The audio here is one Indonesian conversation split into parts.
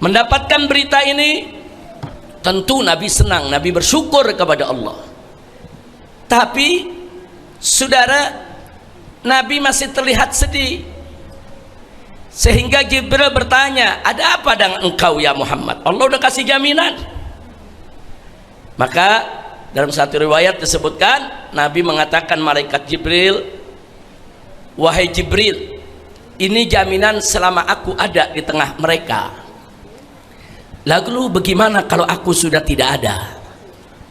Mendapatkan berita ini, tentu Nabi senang, Nabi bersyukur kepada Allah. Tapi saudara, Nabi masih terlihat sedih, sehingga Jibril bertanya, ada apa dengan engkau ya Muhammad? Allah udah kasih jaminan. Maka dalam satu riwayat disebutkan, Nabi mengatakan malaikat Jibril, wahai Jibril, ini jaminan selama aku ada di tengah mereka. Lalu bagaimana kalau aku sudah tidak ada?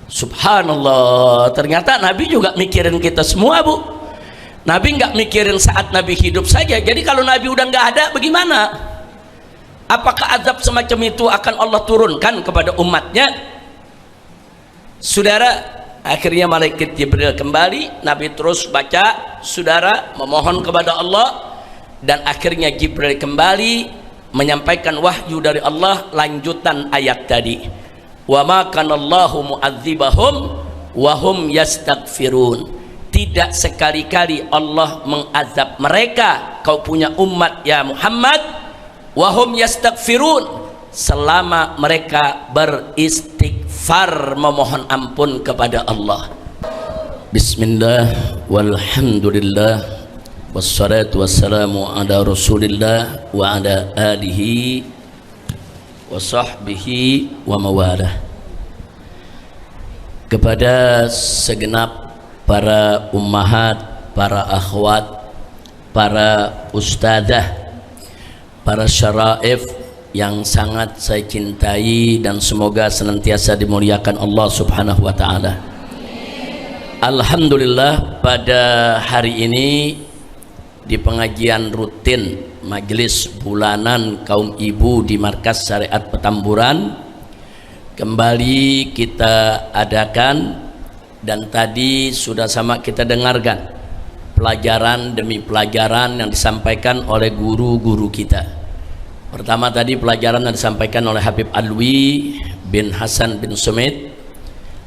Subhanallah, ternyata Nabi juga mikirin kita semua, Bu. Nabi nggak mikirin saat Nabi hidup saja. Jadi kalau Nabi udah nggak ada, bagaimana? Apakah azab semacam itu akan Allah turunkan kepada umatnya? Saudara, akhirnya malaikat Jibril kembali. Nabi terus baca, saudara, memohon kepada Allah. Dan akhirnya Jibril kembali menyampaikan wahyu dari Allah, lanjutan ayat tadi, wa ma kanallahu mu'adzibahum wa hum yastaghfirun. Tidak sekali-kali Allah mengazab mereka, kau punya umat ya Muhammad, wa hum yastaghfirun, selama mereka beristighfar, memohon ampun kepada Allah. Bismillah walhamdulillah wassalatu wassalamu ala rasulillah wa ala alihi wa sahbihi wa mawalah. Kepada segenap para ummahat, para akhwat, para ustadzah, para syaraif yang sangat saya cintai dan semoga senantiasa dimuliakan Allah subhanahu wa ta'ala. Alhamdulillah, pada hari ini di pengajian rutin majelis bulanan kaum ibu di Markas Syariat Petamburan kembali kita adakan, dan tadi sudah sama kita dengarkan pelajaran demi pelajaran yang disampaikan oleh guru-guru kita. Pertama tadi pelajaran yang disampaikan oleh Habib Alwi bin Hasan bin Sumit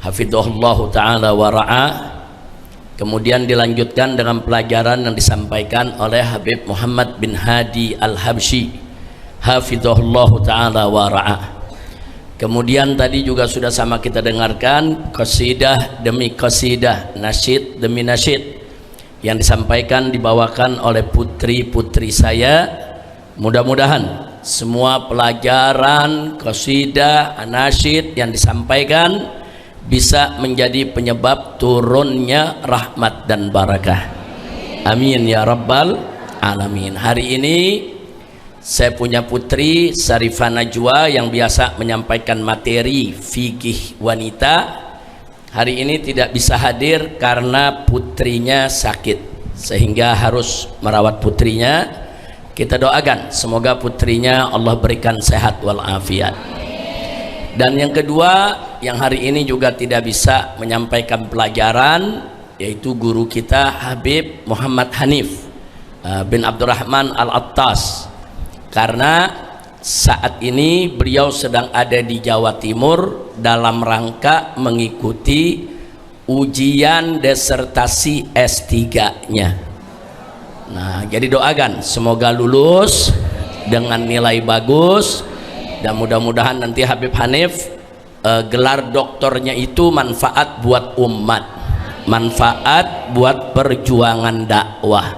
hafidhahullah ta'ala wa ra'ah. Kemudian dilanjutkan dengan pelajaran yang disampaikan oleh Habib Muhammad bin Hadi Al-Habsyi hafidhahullah ta'ala wa ra'ah. Kemudian tadi juga sudah sama kita dengarkan qasidah demi qasidah, nasyid demi nasyid yang disampaikan, dibawakan oleh putri-putri saya. Mudah-mudahan semua pelajaran, qasidah, nasyid yang disampaikan bisa menjadi penyebab turunnya rahmat dan barakah. Amin ya rabbal alamin. Hari ini saya punya putri Sarifah Najwa yang biasa menyampaikan materi fikih wanita. Hari ini tidak bisa hadir karena putrinya sakit, sehingga harus merawat putrinya. Kita doakan semoga putrinya Allah berikan sehat walafiat. Dan yang kedua, yang hari ini juga tidak bisa menyampaikan pelajaran, yaitu guru kita Habib Muhammad Hanif bin Abdurrahman Al-Attas, karena saat ini beliau sedang ada di Jawa Timur dalam rangka mengikuti ujian disertasi S3-nya. Nah, jadi doakan semoga lulus dengan nilai bagus. Dan mudah-mudahan nanti Habib Hanif gelar doktornya itu manfaat buat umat, manfaat buat perjuangan dakwah.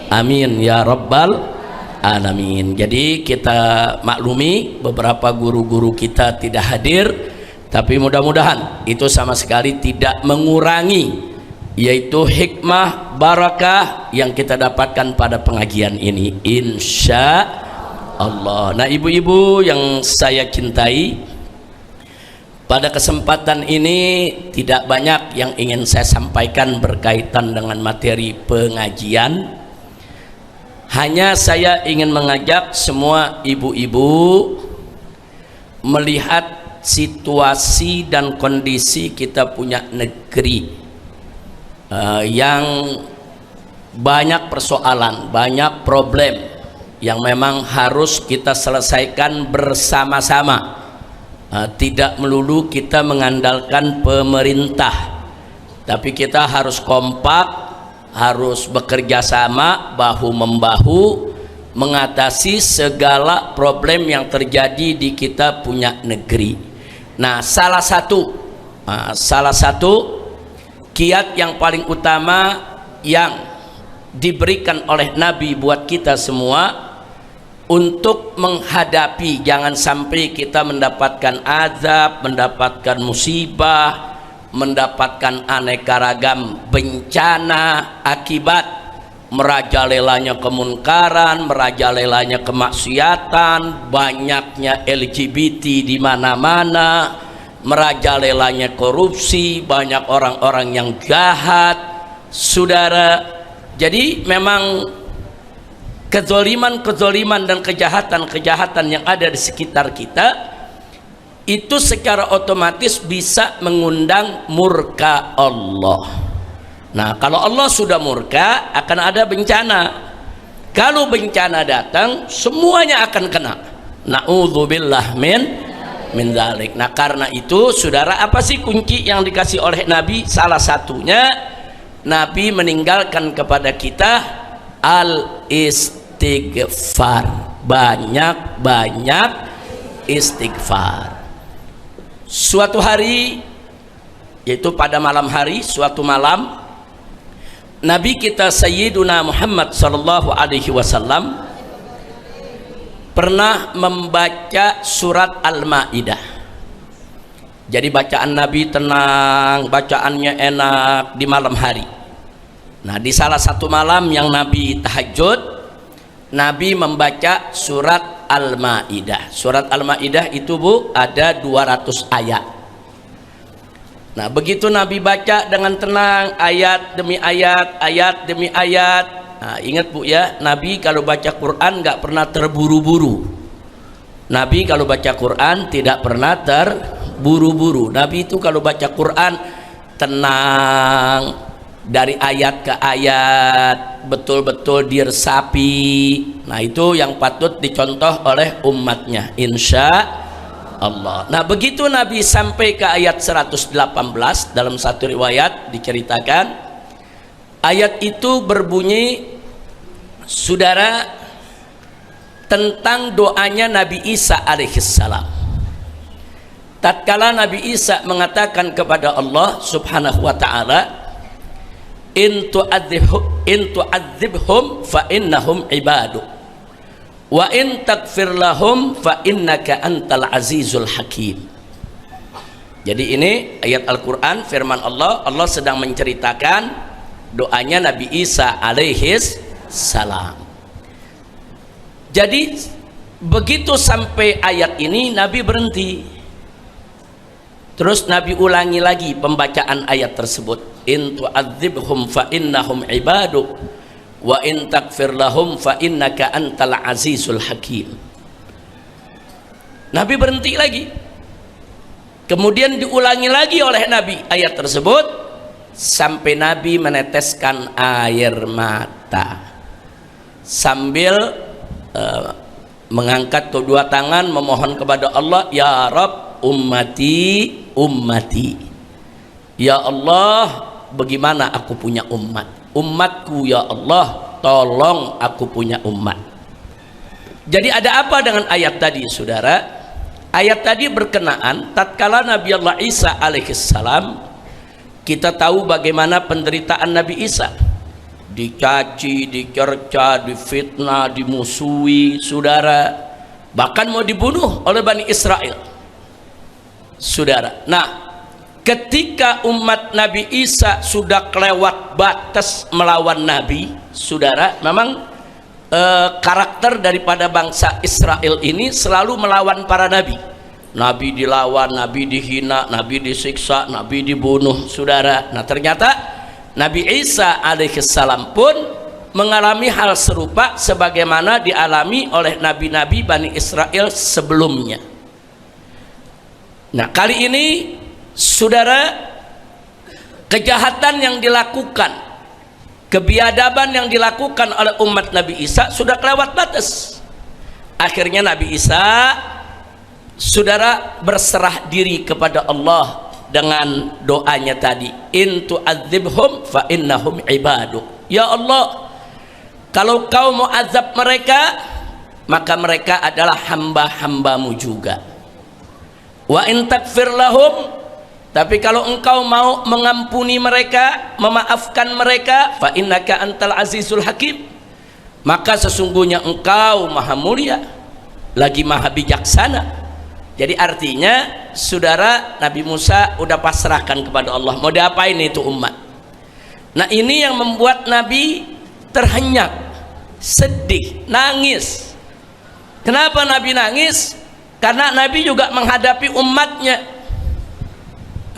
Amin ya rabbal alamin. Jadi kita maklumi beberapa guru-guru kita tidak hadir, tapi mudah-mudahan itu sama sekali tidak mengurangi yaitu hikmah barakah yang kita dapatkan pada pengajian ini, insya Allah. Nah, ibu-ibu yang saya cintai, pada kesempatan ini tidak banyak yang ingin saya sampaikan berkaitan dengan materi pengajian. Hanya saya ingin mengajak semua ibu-ibu melihat situasi dan kondisi kita punya negeri yang banyak persoalan, banyak problem yang memang harus kita selesaikan bersama-sama. Tidak melulu kita mengandalkan pemerintah, tapi kita harus kompak, harus bekerja sama bahu membahu mengatasi segala problem yang terjadi di kita punya negeri. Nah, salah satu kiat yang paling utama yang diberikan oleh Nabi buat kita semua untuk menghadapi, jangan sampai kita mendapatkan azab, mendapatkan musibah, mendapatkan aneka ragam bencana akibat merajalelanya kemunkaran, merajalelanya kemaksiatan, banyaknya LGBT di mana-mana, merajalelanya korupsi, banyak orang-orang yang jahat, saudara. Jadi memang kezoliman dan kejahatan yang ada di sekitar kita itu secara otomatis bisa mengundang murka Allah. Nah, kalau Allah sudah murka, akan ada bencana. Kalau bencana datang, semuanya akan kena. Na'udzubillah min dzalik. Nah, karena itu, saudara, apa sih kunci yang dikasih oleh Nabi? Salah satunya, Nabi meninggalkan kepada kita al-istighfar. Banyak-banyak istighfar. Suatu hari, yaitu pada malam hari, suatu malam, Nabi kita Sayyiduna Muhammad sallallahu alaihi wasallam pernah membaca surat Al-Maidah. Jadi bacaan Nabi tenang, bacaannya enak di malam hari. Nah, di salah satu malam yang Nabi tahajud, Nabi membaca surat Al-Maidah. Surat Al-Maidah itu, Bu, ada 200 ayat. Nah, begitu Nabi baca dengan tenang, ayat demi ayat, ayat demi ayat. Nah, ingat, Bu, ya, Nabi kalau baca Quran nggak pernah terburu-buru. Nabi kalau baca Quran tidak pernah terburu-buru. Nabi itu kalau baca Quran tenang, dari ayat ke ayat, betul-betul diresapi. Nah, itu yang patut dicontoh oleh umatnya, insya Allah. Nah, begitu Nabi sampai ke ayat 118, dalam satu riwayat diceritakan ayat itu berbunyi, saudara, tentang doanya Nabi Isa alaihissalam. Tatkala Nabi Isa mengatakan kepada Allah subhanahu wa ta'ala, in tu'adzibhum fa innahum ibadu wa in takfir lahum fa innaka antal azizul hakim. Jadi ini ayat Al-Quran, firman Allah. Allah sedang menceritakan doanya Nabi Isa alaihis salam. Jadi begitu sampai ayat ini, Nabi berhenti. Terus Nabi ulangi lagi pembacaan ayat tersebut, in tu'adzibhum fa innahum ibaduk wa in takfir lahum fa innaka antal azizul hakim. Nabi berhenti lagi, kemudian diulangi lagi oleh Nabi ayat tersebut sampai Nabi meneteskan air mata sambil mengangkat kedua tangan memohon kepada Allah, ya Rabb ummati ummati, ya Allah, bagaimana aku punya umatku, ya Allah, tolong aku punya umat. Jadi ada apa dengan ayat tadi, saudara? Ayat tadi berkenaan tatkala Nabi Allah Isa alaihissalam, kita tahu bagaimana penderitaan Nabi Isa, dicaci, dicerca, difitnah, dimusuhi, saudara, bahkan mau dibunuh oleh Bani Israel, saudara. Nah, ketika umat Nabi Isa sudah kelewat batas melawan Nabi, saudara, memang karakter daripada bangsa Israel ini selalu melawan para nabi. Nabi dilawan, Nabi dihina, Nabi disiksa, Nabi dibunuh, saudara. Nah, ternyata Nabi Isa alaihissalam pun mengalami hal serupa sebagaimana dialami oleh nabi-nabi Bani Israel sebelumnya. Nah, kali ini, saudara, kejahatan yang dilakukan, kebiadaban yang dilakukan oleh umat Nabi Isa sudah kelewat batas. Akhirnya Nabi Isa, saudara, berserah diri kepada Allah dengan doanya tadi, in tu'adzibhum fa innahum ibaduk. Ya Allah, Kalau kau mau azab mereka, maka mereka adalah hamba-hambamu juga. Wa in takfir lahum, tapi kalau engkau mau mengampuni mereka, memaafkan mereka, fa innaka antal azizul hakim, maka sesungguhnya engkau maha mulia lagi maha bijaksana. Jadi artinya saudara, Nabi Musa udah pasrahkan kepada Allah, mau diapain itu umat. Nah ini yang membuat Nabi terhenyak, sedih, nangis. Kenapa Nabi nangis? Karena Nabi juga menghadapi umatnya.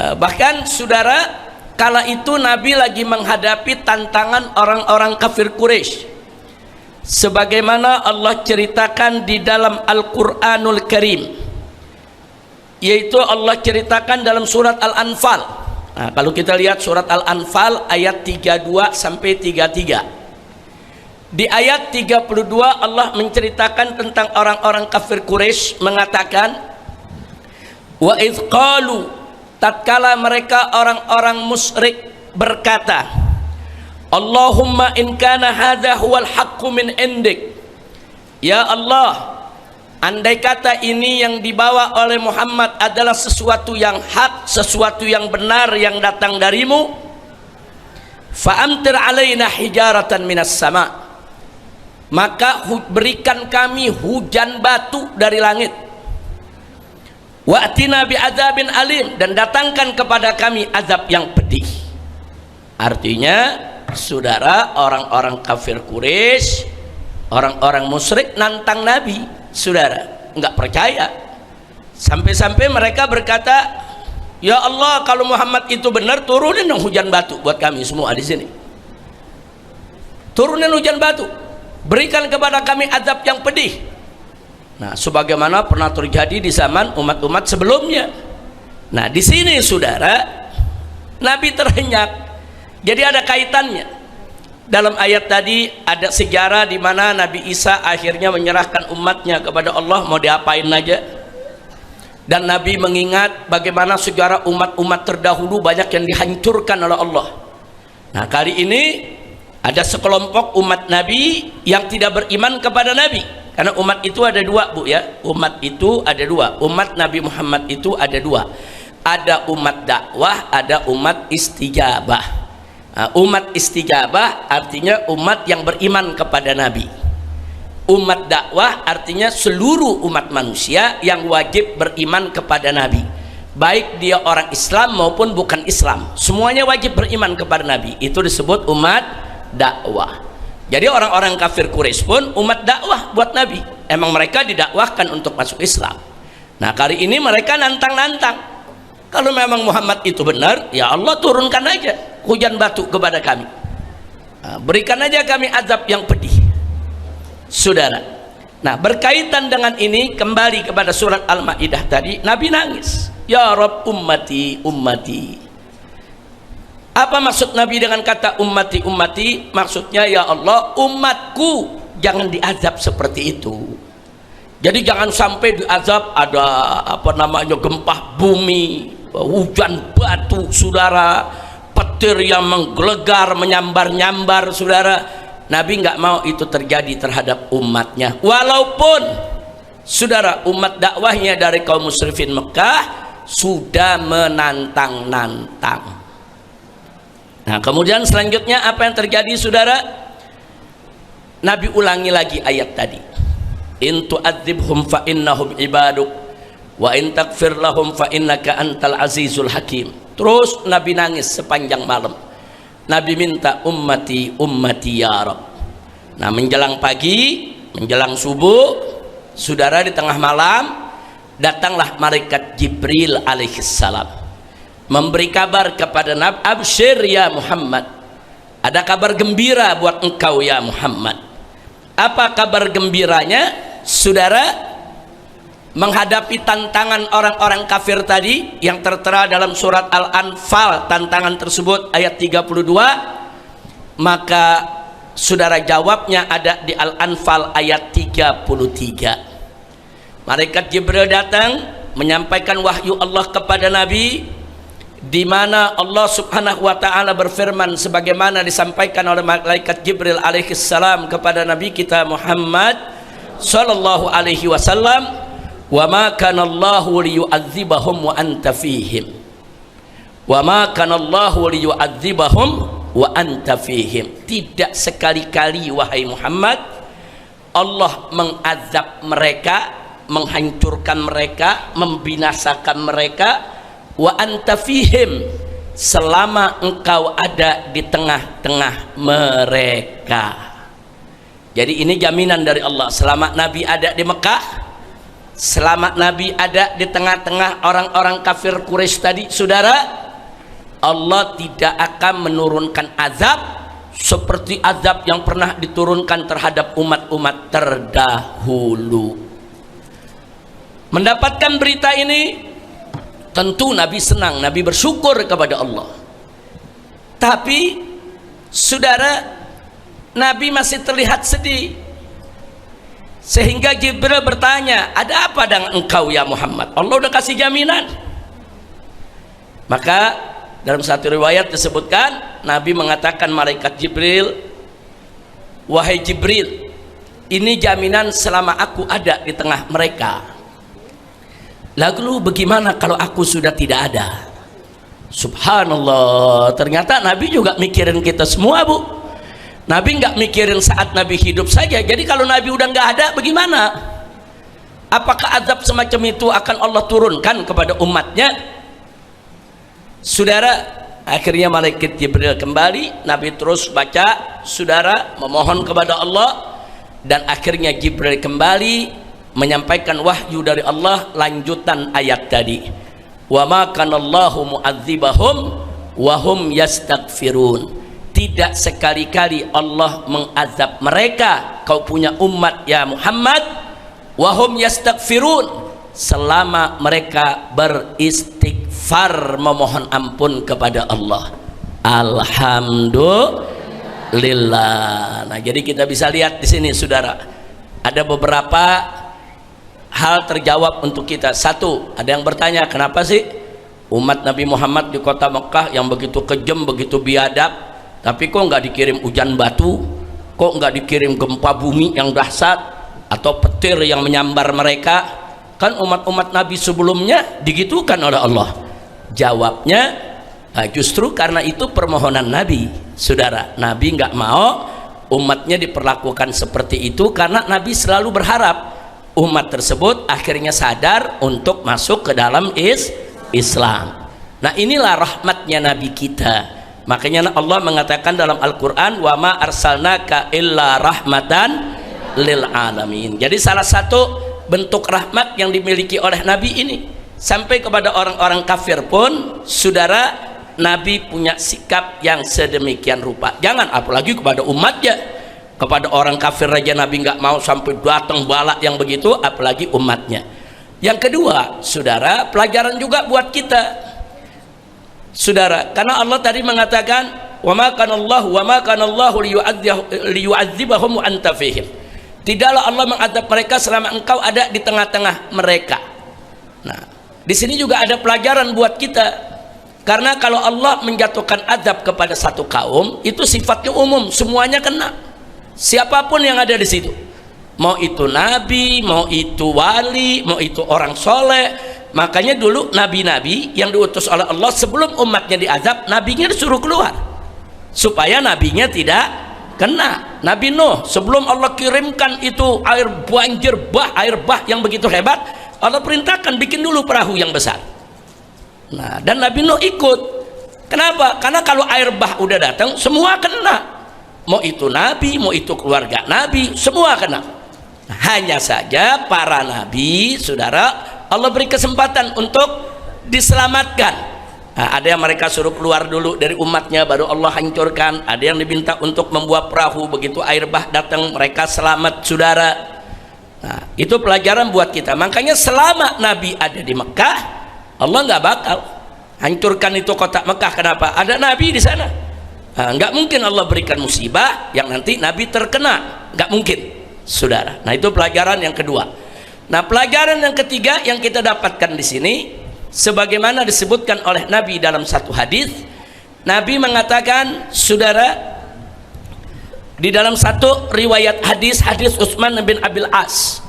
Bahkan saudara, kala itu Nabi lagi menghadapi tantangan orang-orang kafir Quraisy, sebagaimana Allah ceritakan di dalam Al-Quranul Karim, yaitu Allah ceritakan dalam surat Al-Anfal. Nah, kalau kita lihat surat Al-Anfal ayat 32 sampai 33, di ayat 32 Allah menceritakan tentang orang-orang kafir Quraisy, mengatakan, wa idz qalu, tatkala mereka orang-orang musyrik berkata, Allahumma in kana hadza huwal haqqu min indik, ya Allah, andai kata ini yang dibawa oleh Muhammad adalah sesuatu yang hak, sesuatu yang benar yang datang darimu, fa'amtir alaina hijaratan minas sama, maka berikan kami hujan batu dari langit, wa'tina bi'adzabin alim, dan datangkan kepada kami azab yang pedih. Artinya saudara, orang-orang kafir Quraisy, orang-orang musyrik nantang Nabi, saudara, nggak percaya. Sampai-sampai mereka berkata, ya Allah, kalau Muhammad itu benar, turunin dong hujan batu buat kami semua di sini. Turunin hujan batu, berikan kepada kami azab yang pedih. Nah, sebagaimana pernah terjadi di zaman umat-umat sebelumnya. Nah, di sini saudara, Nabi terhenyak. Jadi ada kaitannya. Dalam ayat tadi ada sejarah di mana Nabi Isa akhirnya menyerahkan umatnya kepada Allah, mau diapain aja. Dan Nabi mengingat bagaimana sejarah umat-umat terdahulu banyak yang dihancurkan oleh Allah. Nah, kali ini ada sekelompok umat Nabi yang tidak beriman kepada Nabi. Karena umat itu ada dua, Bu, ya. Umat itu ada dua. Umat Nabi Muhammad itu ada dua. Ada umat dakwah, ada umat istijabah. Nah, umat istijabah artinya umat yang beriman kepada Nabi. Umat dakwah artinya seluruh umat manusia yang wajib beriman kepada Nabi, baik dia orang Islam maupun bukan Islam, semuanya wajib beriman kepada Nabi. Itu disebut umat dakwah. Jadi orang-orang kafir Quraisy pun umat dakwah buat Nabi. Emang mereka didakwahkan untuk masuk Islam. Nah, kali ini mereka nantang-nantang, kalau memang Muhammad itu benar, ya Allah turunkan aja hujan batu kepada kami. Nah, berikan aja kami azab yang pedih, saudara. Nah, berkaitan dengan ini, kembali kepada surat Al-Maidah tadi, Nabi nangis, ya Rabb ummati ummati. Apa maksud Nabi dengan kata ummati ummati? Maksudnya, ya Allah, umatku jangan diazab seperti itu. Jadi jangan sampai diazab ada apa namanya gempa bumi, hujan batu, saudara, petir yang menggelegar, menyambar-nyambar, saudara. Nabi nggak mau itu terjadi terhadap umatnya, walaupun saudara umat dakwahnya dari kaum musyrikin Mekah sudah menantang-nantang. Nah, kemudian selanjutnya apa yang terjadi, saudara? Nabi ulangi lagi ayat tadi, in tu'adzibhum fa innahum ibaduk wa in takfir lahum fa innaka antal azizul hakim. Terus Nabi nangis sepanjang malam. Nabi minta ummati ummati ya Rabb. Nah, menjelang pagi, menjelang subuh, saudara, di tengah malam datanglah malaikat Jibril alaihissalam memberi kabar kepada Nabi, absyir ya Muhammad, ada kabar gembira buat engkau ya Muhammad. Apa kabar gembiranya, saudara? Menghadapi tantangan orang-orang kafir tadi yang tertera dalam surat Al-Anfal, tantangan tersebut ayat 32, maka saudara jawabnya ada di Al-Anfal ayat 33. Malaikat Jibril datang menyampaikan wahyu Allah kepada Nabi. di mana Allah Subhanahu wa taala berfirman sebagaimana disampaikan oleh malaikat Jibril alaihi salam kepada Nabi kita Muhammad sallallahu alaihi wasallam, wa ma kana Allahu liyu'adzibahum wa anta fihim, wa ma kana Allahu liyu'adzibahum wa anta fihim. Tidak sekali-kali wahai Muhammad Allah mengazab mereka, menghancurkan mereka, membinasakan mereka, wa anta fihim, selama engkau ada di tengah-tengah mereka. Jadi ini jaminan dari Allah, selama Nabi ada di Mekah, selama Nabi ada di tengah-tengah orang-orang kafir Quraisy tadi, saudara, Allah tidak akan menurunkan azab seperti azab yang pernah diturunkan terhadap umat-umat terdahulu. Mendapatkan berita ini tentu Nabi senang, Nabi bersyukur kepada Allah. Tapi saudara, Nabi masih terlihat sedih, sehingga Jibril bertanya, ada apa dengan engkau ya Muhammad? Allah udah kasih jaminan. Maka dalam satu riwayat disebutkan Nabi mengatakan malaikat Jibril, wahai Jibril, ini jaminan selama aku ada di tengah mereka. Lalu bagaimana kalau aku sudah tidak ada? Subhanallah, ternyata Nabi juga mikirin kita semua, Bu. Nabi nggak mikirin saat Nabi hidup saja. Jadi kalau Nabi udah nggak ada, bagaimana? Apakah azab semacam itu akan Allah turunkan kepada umatnya? Saudara, akhirnya malaikat Jibril kembali, Nabi terus baca, saudara, memohon kepada Allah, dan akhirnya Jibril kembali menyampaikan wahyu dari Allah, lanjutan ayat tadi, wa ma kanallahu mu'adzibahum wa hum yastaghfirun. Tidak sekali-kali Allah mengazab mereka, kau punya umat ya Muhammad, wa hum yastaghfirun, selama mereka beristighfar, memohon ampun kepada Allah. Alhamdulillah. Nah, jadi kita bisa lihat di sini saudara, ada beberapa hal terjawab untuk kita. Satu, ada yang bertanya, kenapa sih umat Nabi Muhammad di kota Mekah yang begitu kejam, begitu biadab, tapi kok nggak dikirim hujan batu, kok nggak dikirim gempa bumi yang dahsyat atau petir yang menyambar mereka? Kan umat-umat Nabi sebelumnya digitukan oleh Allah. Jawabnya, justru karena itu permohonan Nabi, saudara. Nabi nggak mau umatnya diperlakukan seperti itu, karena Nabi selalu berharap umat tersebut akhirnya sadar untuk masuk ke dalam Islam. Nah, inilah rahmatnya Nabi kita. Makanya Allah mengatakan dalam Al-Quran, wa ma arsalnaka illa rahmatan lil alamin. Jadi salah satu bentuk rahmat yang dimiliki oleh Nabi ini, sampai kepada orang-orang kafir pun, saudara, Nabi punya sikap yang sedemikian rupa. Jangan apalagi kepada umatnya. Kepada orang kafir raja Nabi nggak mau sampai datang balak yang begitu, apalagi umatnya. Yang kedua, saudara, pelajaran juga buat kita, saudara, karena Allah tadi mengatakan, wa ma kana Allahu liyu'adzibahum wa anta fihim. Tidaklah Allah mengazab mereka selama engkau ada di tengah-tengah mereka. Nah, di sini juga ada pelajaran buat kita, karena kalau Allah menjatuhkan azab kepada satu kaum, itu sifatnya umum, semuanya kena. Siapapun yang ada di situ, mau itu nabi, mau itu wali, mau itu orang soleh. Makanya dulu nabi-nabi yang diutus oleh Allah, sebelum umatnya diazab, nabinya disuruh keluar supaya nabinya tidak kena. Nabi Nuh, sebelum Allah kirimkan itu air banjir air bah yang begitu hebat, Allah perintahkan bikin dulu perahu yang besar. Nah, dan Nabi Nuh ikut. Kenapa? Karena kalau air bah udah datang, semua kena. Mau itu nabi, mau itu keluarga nabi, semua kena. Hanya saja para nabi, saudara, Allah beri kesempatan untuk diselamatkan. Nah, ada yang mereka suruh keluar dulu dari umatnya, baru Allah hancurkan. Ada yang diminta untuk membuat perahu, begitu air bah datang mereka selamat, saudara. Nah, itu pelajaran buat kita. Makanya selama Nabi ada di Mekah, Allah nggak bakal hancurkan itu kota Mekah. Kenapa? Ada Nabi di sana. Nah, nggak mungkin Allah berikan musibah yang nanti Nabi terkena, nggak mungkin, saudara. Nah, itu pelajaran yang kedua. Nah, pelajaran yang ketiga yang kita dapatkan di sini, sebagaimana disebutkan oleh Nabi dalam satu hadis. Nabi mengatakan, saudara, di dalam satu riwayat hadis Utsman bin Abil As,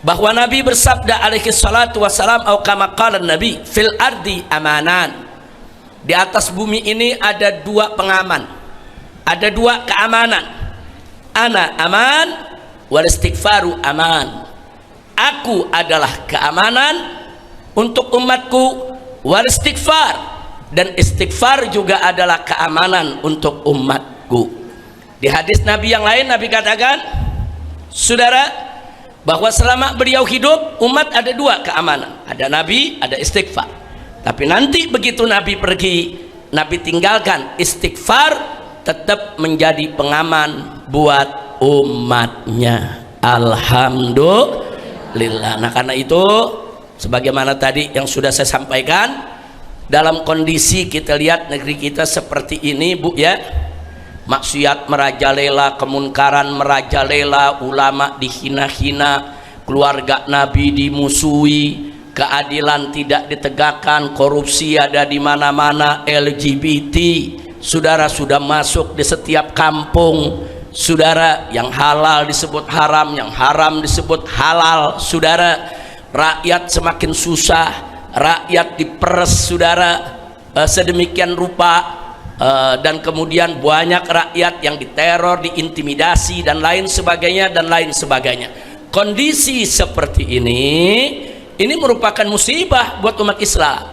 bahwa Nabi bersabda alaihi salatu wassalam, atau kama qala Nabi, fil ardi amanan, di atas bumi ini ada dua pengaman, ada dua keamanan. Ana aman wal istighfaru aman, aku adalah keamanan untuk umatku, wal istighfar, dan istighfar juga adalah keamanan untuk umatku. Di hadis Nabi yang lain, Nabi katakan, saudara, bahwa selama beliau hidup, umat ada dua keamanan, ada Nabi, ada istighfar. Tapi nanti begitu Nabi pergi, Nabi tinggalkan istighfar, tetap menjadi pengaman buat umatnya. Alhamdulillah. Nah, karena itu, sebagaimana tadi yang sudah saya sampaikan, dalam kondisi kita lihat negeri kita seperti ini, Bu, ya, maksiat merajalela, kemunkaran merajalela, ulama dihina-hina, keluarga Nabi dimusuhi, keadilan tidak ditegakkan, korupsi ada di mana-mana, LGBT, saudara, sudah masuk di setiap kampung, saudara. Yang halal disebut haram, yang haram disebut halal, saudara. Rakyat semakin susah, rakyat diperes, saudara, sedemikian rupa. Dan kemudian banyak rakyat yang diteror, diintimidasi, dan lain sebagainya, dan lain sebagainya. Kondisi seperti ini merupakan musibah buat umat Islam.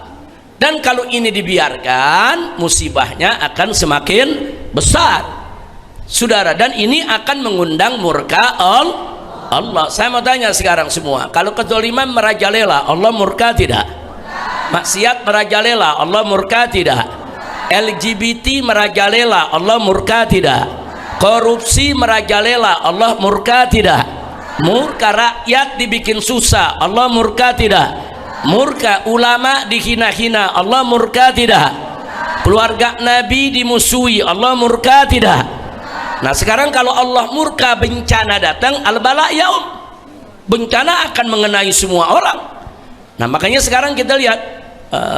Dan kalau ini dibiarkan, musibahnya akan semakin besar, saudara. Dan ini akan mengundang murka Allah. Saya mau tanya sekarang semua, kalau kezaliman merajalela, Allah murka tidak? Maksiat merajalela, Allah murka tidak? LGBT merajalela, Allah murka tidak? Korupsi merajalela, Allah murka tidak? Murka. Rakyat dibikin susah, Allah murka tidak? Murka. Ulama dihina-hina, Allah murka tidak? Keluarga Nabi dimusuhi, Allah murka tidak? Nah, sekarang kalau Allah murka, bencana datang, al-bala yaum, bencana akan mengenai semua orang. Nah, makanya sekarang kita lihat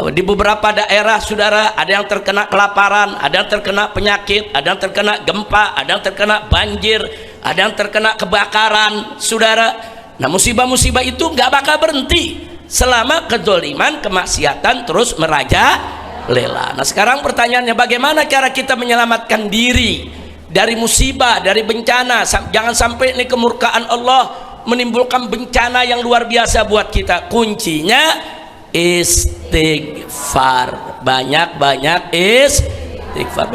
di beberapa daerah, saudara, ada yang terkena kelaparan, ada yang terkena penyakit, ada yang terkena gempa, ada yang terkena banjir, ada yang terkena kebakaran, saudara. Nah, musibah-musibah itu nggak bakal berhenti selama kezaliman, kemaksiatan terus merajalela. Nah, sekarang pertanyaannya, bagaimana cara kita menyelamatkan diri dari musibah, dari bencana? Jangan sampai ini kemurkaan Allah menimbulkan bencana yang luar biasa buat kita. Kuncinya istighfar, banyak istighfar,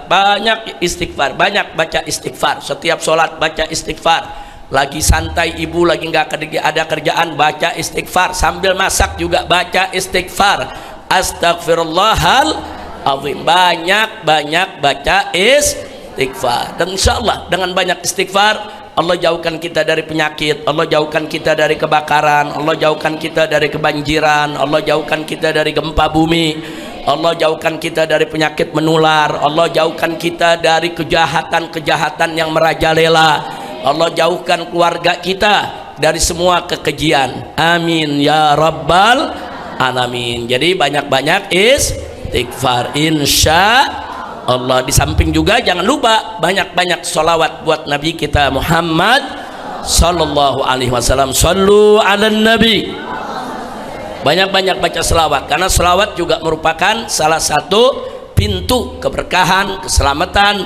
banyak istighfar, banyak baca istighfar. Setiap sholat baca istighfar, lagi santai ibu, lagi nggak ada kerjaan, baca istighfar. Sambil masak juga baca istighfar, astagfirullahaladzim. Banyak baca istighfar. Dan insya Allah dengan banyak istighfar, Allah jauhkan kita dari penyakit, Allah jauhkan kita dari kebakaran, Allah jauhkan kita dari kebanjiran, Allah jauhkan kita dari gempa bumi, Allah jauhkan kita dari penyakit menular, Allah jauhkan kita dari kejahatan-kejahatan yang merajalela, Allah jauhkan keluarga kita dari semua kekejian. Amin ya rabbal alamin. Jadi banyak-banyak istighfar, insya Allah. Di samping juga jangan lupa banyak-banyak sholawat buat Nabi kita Muhammad sallallahu alaihi wasallam. Sallu ala nabi. Banyak-banyak baca selawat, karena selawat juga merupakan salah satu pintu keberkahan, keselamatan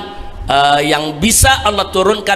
yang bisa Allah turunkan